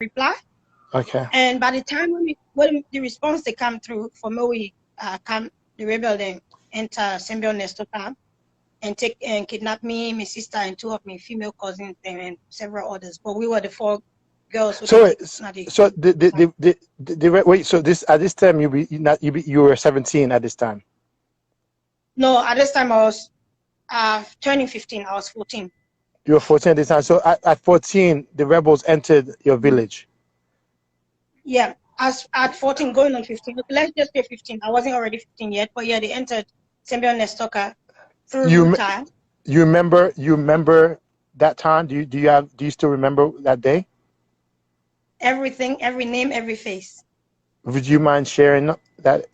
reply. Okay. And by the time when the response they come through, for me, we the rebel then enter Sembion Nesto camp and take and kidnap me, my sister, and two of my female cousins and several others. But we were the 4 girls. So wait. So this at this time you were 17 at this time. No, at this time I was turning 15. I was 14. You were 14 at this time. So at 14, the rebels entered your village. Yeah, as at 14, going on 15. Let's just say 15. I wasn't already 15 yet, but yeah, they entered Sembion Nestoka through Ruta. You remember that time? Do you still remember that day? Everything, every name, every face. Would you mind sharing that?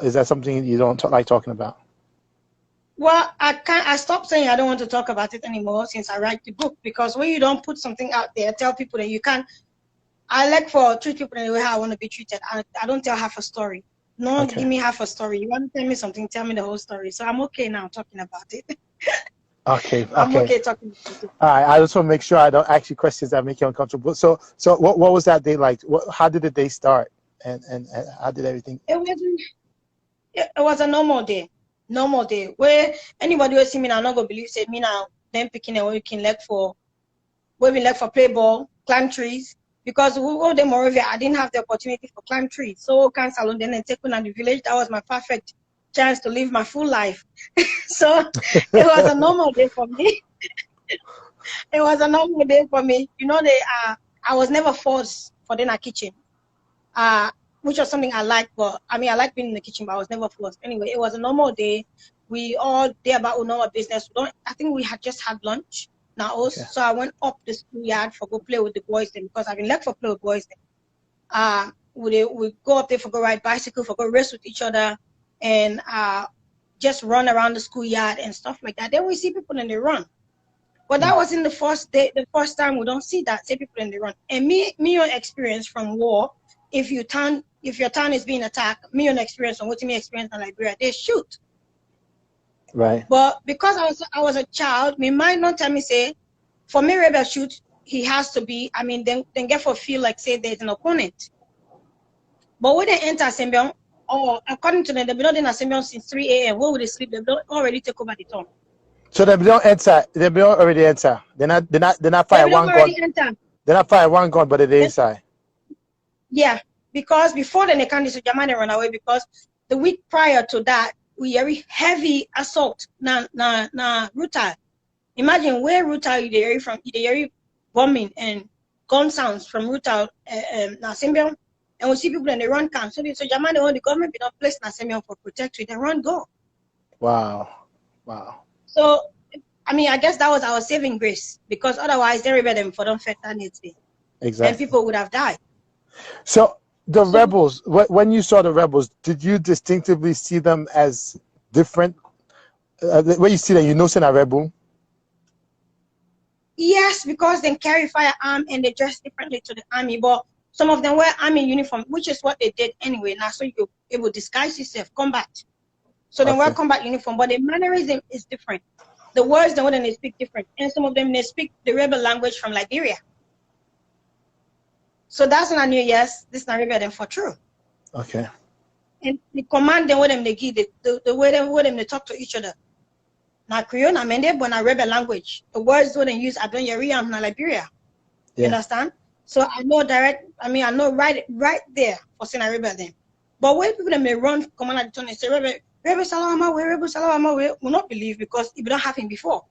Is that something you don't like talking about? Well, I stopped saying I don't want to talk about it anymore since I write the book, because when you don't put something out there, tell people that you can't. I like for treat people in the way how I want to be treated. I don't tell half a story. No, okay. Give me half a story. You want to tell me something, tell me the whole story. So I'm okay now talking about it. Okay. I'm okay talking about it. All right. I just want to make sure I don't ask you questions that make you uncomfortable. So what was that day like? How did the day start? And how did everything? It was a normal day. Normal day where anybody will see me now not gonna believe say me now then picking and we can like for play ball, climb trees, because all the Moravia I didn't have the opportunity for climb trees. So cancel then and take on the village. That was my perfect chance to live my full life. So it was a normal day for me. It was a normal day for me. You know, I was never forced for dinner kitchen. Which was something I liked, but I mean, I like being in the kitchen, but I was never forced. Anyway, it was a normal day. We all did about our normal business. I think we had just had lunch now. Also, so I went up the schoolyard for go play with the boys then, because I've been left for play with boys then. We go up there for go ride bicycle, for go race with each other, and just run around the schoolyard and stuff like that. Then we see people and they run. But that was in the first day, the first time we don't see that, see people and they run. And me your experience from war, if your town is being attacked, me your experience on what me experience in Liberia, they shoot. Right. But because I was a child, me might not tell me say, for me rebel shoot, he has to be, I mean, then get for feel like say there's an opponent. But when they enter Sembion, or according to them, they've been in Sembion since 3 a.m. Where would they sleep? They've already take over the town. So they don't enter. They don't already enter. They're not fire one gun. They're not fire one gun, but they're inside. Yeah, because before then they can't Germany run away, because the week prior to that we very heavy assault na Ruta. Imagine where Ruta you hear from, you hear bombing and gun sounds from Ruta na Sembion, and we see people and they run camp. So Germany on the government be not place na Sembion for protection, they run go. Wow. So I mean, I guess that was our saving grace, because otherwise they rebel them for don't fit that needs be. Exactly. And people would have died. So the rebels, when you saw the rebels, did you distinctively see them as different? When you see them, you know they're a rebel? Yes, because they carry firearm and they dress differently to the army, but some of them wear army uniform, which is what they did anyway. Now, so it will disguise yourself, combat. So they wear combat uniform, but the mannerism is different. The words, the way they speak different. And some of them, they speak the rebel language from Liberia. So that's when I knew, yes, this is not rebel for true. Okay. And the command, the way them they give it, the way them they talk to each other. Now Creole, I mean, but not rebel language. The words they use, I don't hear in Liberia. You understand? So I know I know right there for saying a rebel then. But when people them they run command at the tone and say Rebel Salama way, will not believe, because if you don't have him before.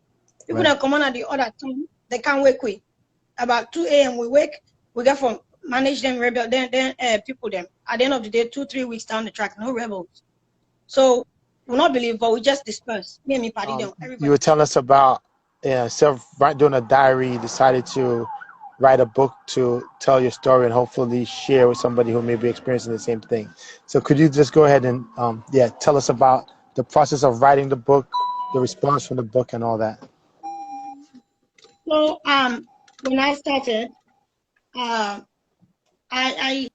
People that come on at the other time, they can't wake quick. About 2 a.m. we wake, we get from manage them rebel, then people them. At the end of the day, 2-3 weeks down the track, no rebels. So we'll not believe, but we just disperse. Me and me party them. Everybody. You were telling us about doing a diary, you decided to write a book to tell your story and hopefully share with somebody who may be experiencing the same thing. So could you just go ahead and tell us about the process of writing the book, the response from the book, and all that? So when I started, I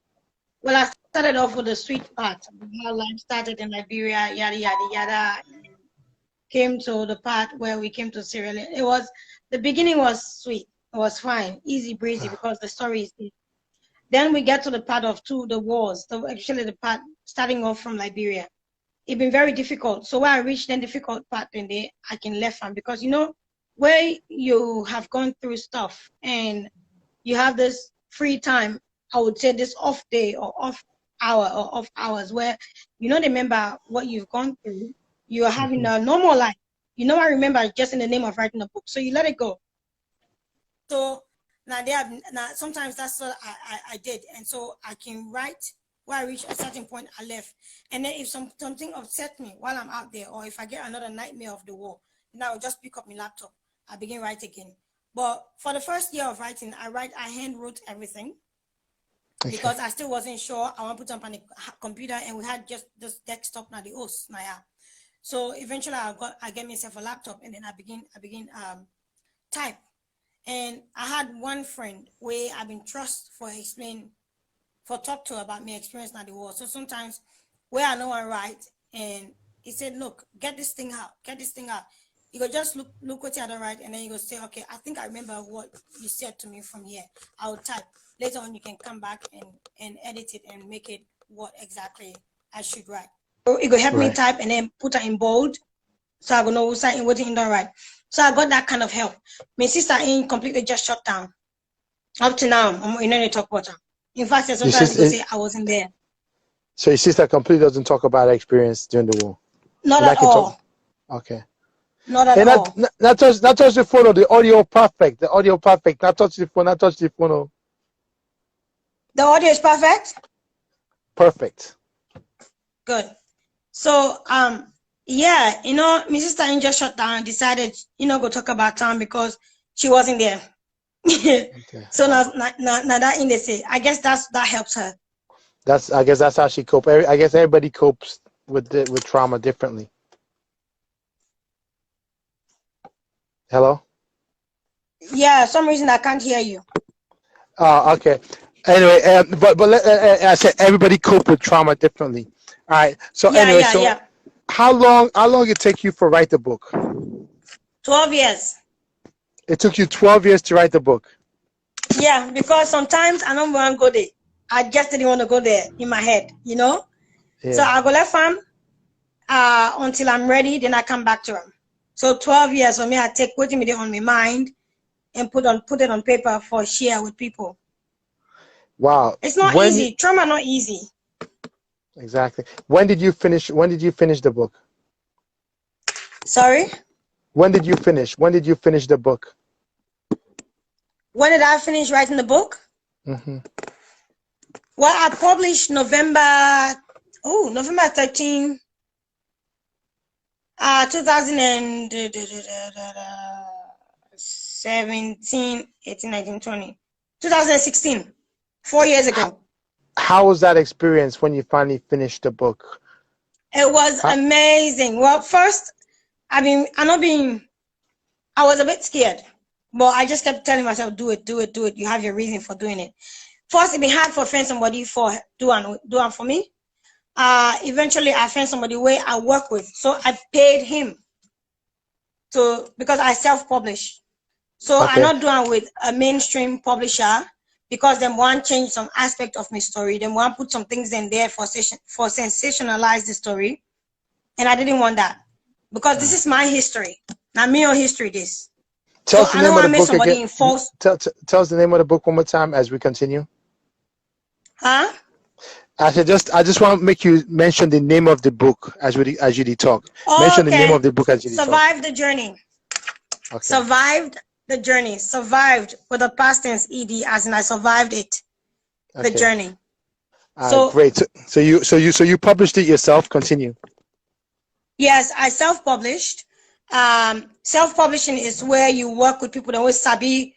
started off with the sweet part, how life started in Liberia, yada yada yada. Came to the part where we came to Sierra Leone. The beginning was sweet. It was fine, easy breezy, because the story is deep. Then we get to the part of the wars, actually the part starting off from Liberia. It's been very difficult. So when I reached the difficult part, then I can left from, because you know, where you have gone through stuff and you have this free time, I would say this off day or off hour or off hours where you don't remember what you've gone through. You are having a normal life. You know, I remember just in the name of writing a book. So you let it go. So now sometimes that's what I did. And so I can write where I reach a certain point, I left. And then if something upset me while I'm out there, or if I get another nightmare of the war, then I will just pick up my laptop. I begin write again. But for the first year of writing, I hand wrote everything. Okay. Because I still wasn't sure. I want to put up on a computer, and we had just this desktop now, the host now. So eventually I get myself a laptop, and then I begin type. And I had one friend where I've been trust for talk to about my experience now the war. So sometimes where I know I write, and he said, look, get this thing out. You go just look what you don't write, and then you go say, okay, I think I remember what you said to me from here. I'll type. Later on, you can come back and edit it and make it what exactly I should write. So it will help me type and then put it in bold, so I will know what you don't write. So I got that kind of help. My sister in completely just shut down. Up to now, I'm in any talk about her. In fact, sometimes they say I wasn't there. So your sister completely doesn't talk about her experience during the war? Not at all. Okay. Not at all. Not touch the phone, the audio perfect. The audio perfect. Not touch the phone, The audio is perfect? Perfect. Good. So, yeah, you know, my sister just shut down and decided, go talk about town because she wasn't there. Okay. So now that in they say, I guess that helps her. I guess that's how she copes. I guess everybody copes with trauma differently. Hello? Yeah, some reason I can't hear you. Oh, okay. Anyway, I said everybody cope with trauma differently. All right. So how long it take you to write the book? 12 years. It took you 12 years to write the book. Yeah, because sometimes I don't want to go there. I just didn't want to go there in my head, Yeah. So I go left farm until I'm ready, then I come back to them. So 12 years for me, I take what me on my mind and put it on paper for share with people. Wow. It's not easy. Trauma not easy. Exactly. When did you finish the book? Sorry? When did you finish the book? When did I finish writing the book? Mm-hmm. Well, I published November 13, 2017, 18, 19, 20. 2016, 4 years ago. How was that experience when you finally finished the book? It was amazing. Well, first, I was a bit scared, but I just kept telling myself, do it. You have your reason for doing it. First, it been hard for find somebody for do it for me. Eventually, I found somebody where I work with, so I paid him because I self-publish. So I'm not doing with a mainstream publisher because they want to change some aspect of my story. They want to put some things in there for sensationalize the story, and I didn't want that because this is my history. Now, me or history this. Tell us the name of the book again. Tell us the name of the book one more time as we continue. Huh? I just want to make you mention the name of the book as you talk. Mention the name of the book as you talk. Survive the journey. Okay. Survived the journey. Survived with the past tense ed, as in I survived it. The journey. So great. So you published it yourself. Continue. Yes, I self-published. Self-publishing is where you work with people that will sabi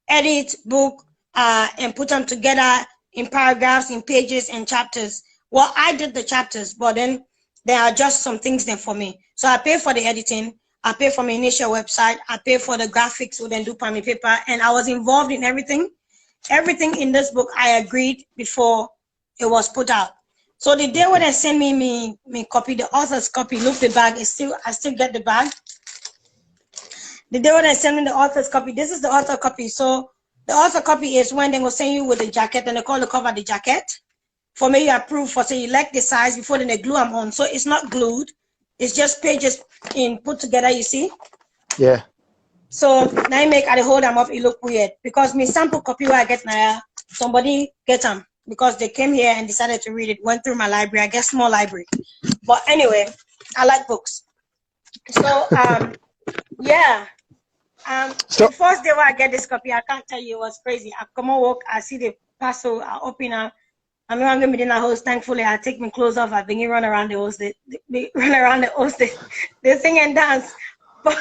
edit book and put them together in paragraphs, in pages, and chapters. Well, I did the chapters, but then there are just some things there for me. So I pay for the editing, I pay for my initial website, I pay for the graphics, we then do my paper, and I was involved in everything. Everything in this book I agreed before it was put out. So the day when they send me copy, the author's copy, look the bag, I still get the bag. The day when they send me the author's copy, this is the author copy. So The author copy is when they will send you with the jacket and they call the cover the jacket. For me, you approve for say you like the size before then they glue them on. So it's not glued. It's just pages in put together, you see? Yeah. So now I make I hold them up, it look weird. Because me sample copy where I get now, somebody get them because they came here and decided to read it, went through my library, I guess small library. But anyway, I like books. So yeah. So the first day where I get this copy, I can't tell you, it was crazy. I come on walk, I see the parcel, I open up. I'm not gonna be in the house. Thankfully, I take my clothes off. I've been run around the house. They run around the house. They sing and dance. But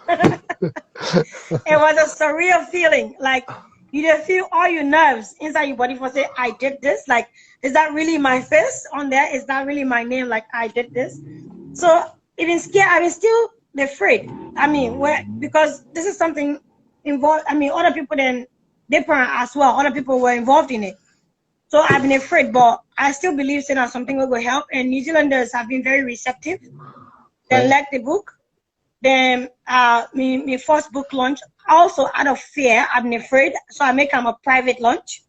it was a surreal feeling. Like you just feel all your nerves inside your body for say, I did this. Like, is that really my face on there? Is that really my name? Like I did this. So even scared. I mean, still afraid. I mean, because this is something involved. I mean, other people then different as well. Other people were involved in it. So I've been afraid, but I still believe that something will help. And New Zealanders have been very receptive. They like the book. Then my first book launch, also out of fear, I've been afraid. So I make them a private launch.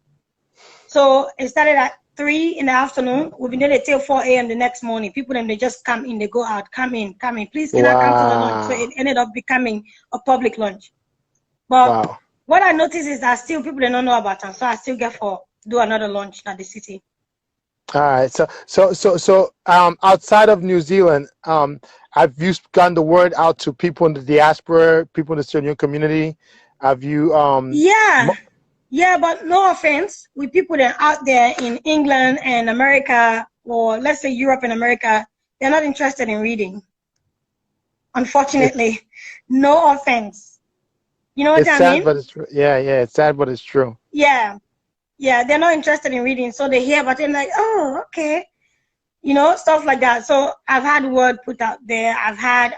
So it started at 3 in the afternoon. We've been there till 4 a.m. the next morning. People then they just come in, they go out, come in. Please can I come to the launch? So it ended up becoming a public launch. But what I noticed is that still people don't know about them. So I still get for do another launch at the city. All right. So outside of New Zealand, have you gotten the word out to people in the diaspora, people in the Sierra Leone community? Have you Yeah, but no offense, with people that are out there in England and America, or let's say Europe and America, they're not interested in reading. Unfortunately, no offense. You know what I mean? But it's true. Yeah, it's sad, but it's true. Yeah, they're not interested in reading, so they hear about it and like, oh, okay, you know, stuff like that. So I've had word put out there. I've had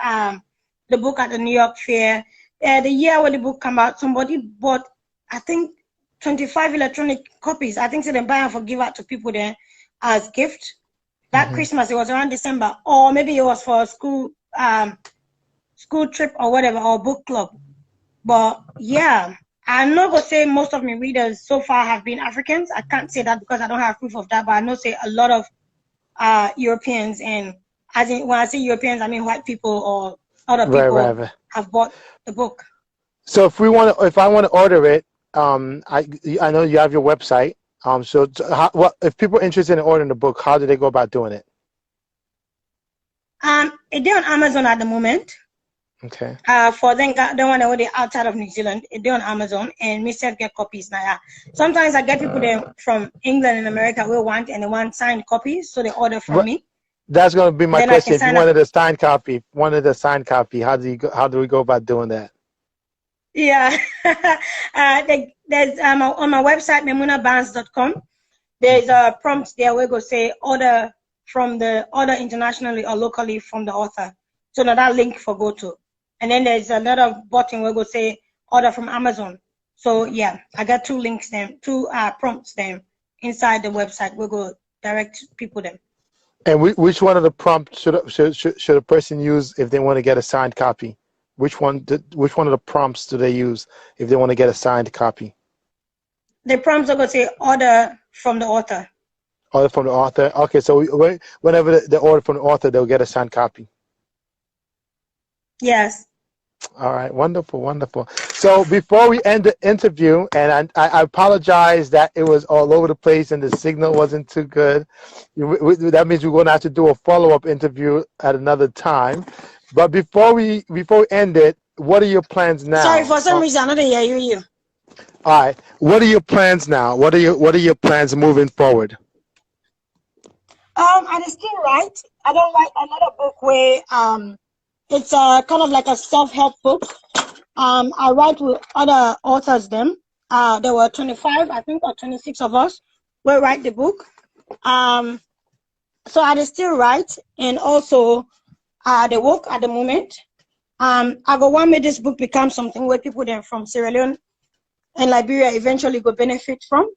the book at the New York Fair. The year when the book came out, somebody bought, I think, 25 electronic copies. I think so they buy and for give out to people there as gift. That Christmas, it was around December, or maybe it was for a school trip or whatever, or book club. But yeah. I'm not gonna say most of my readers so far have been Africans. I can't say that because I don't have proof of that, but I know say a lot of Europeans, and as in when I say Europeans, I mean white people or other people have bought the book. So if I want to order it, I know you have your website. So if people are interested in ordering the book, how do they go about doing it? They're on Amazon at the moment. Okay. For them, don't want to order outside of New Zealand. They're on Amazon, and myself get copies now. Sometimes I get people there from England and America who want and they want signed copies, so they order from me. That's going to be my question. If you wanted a signed copy, how do we go about doing that? Yeah, there's on my website memunabarnes.com. There's a prompt there where go say order internationally or locally from the author. So now that link for go to. And then there's another button where go say order from Amazon. So yeah, I got two prompts them inside the website. We'll go direct people them. And which one of the prompts should a person use if they want to get a signed copy? Which one of the prompts do they use if they want to get a signed copy? The prompts are going to say order from the author. Order from the author. Okay, so whenever they order from the author, they'll get a signed copy. Yes. All right, wonderful. So before we end the interview, and I apologize that it was all over the place and the signal wasn't too good. That means we're going to have to do a follow-up interview at another time. But before we end it, what are your plans now? Sorry, for some reason I didn't hear you. All right, what are your plans now? What are your plans moving forward? I still write. I don't write another book where it's kind of like a self-help book. I write with other authors them. There were 25, I think, or 26 of us. We write the book. So I still write, and also the work at the moment. I go want make this book become something where people then from Sierra Leone and Liberia eventually go benefit from.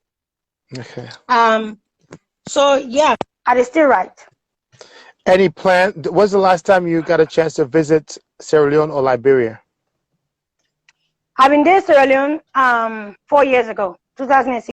Okay. So yeah, I still write. Any plan? When's the last time you got a chance to visit Sierra Leone or Liberia? I've been there Sierra Leone 4 years ago, 2006.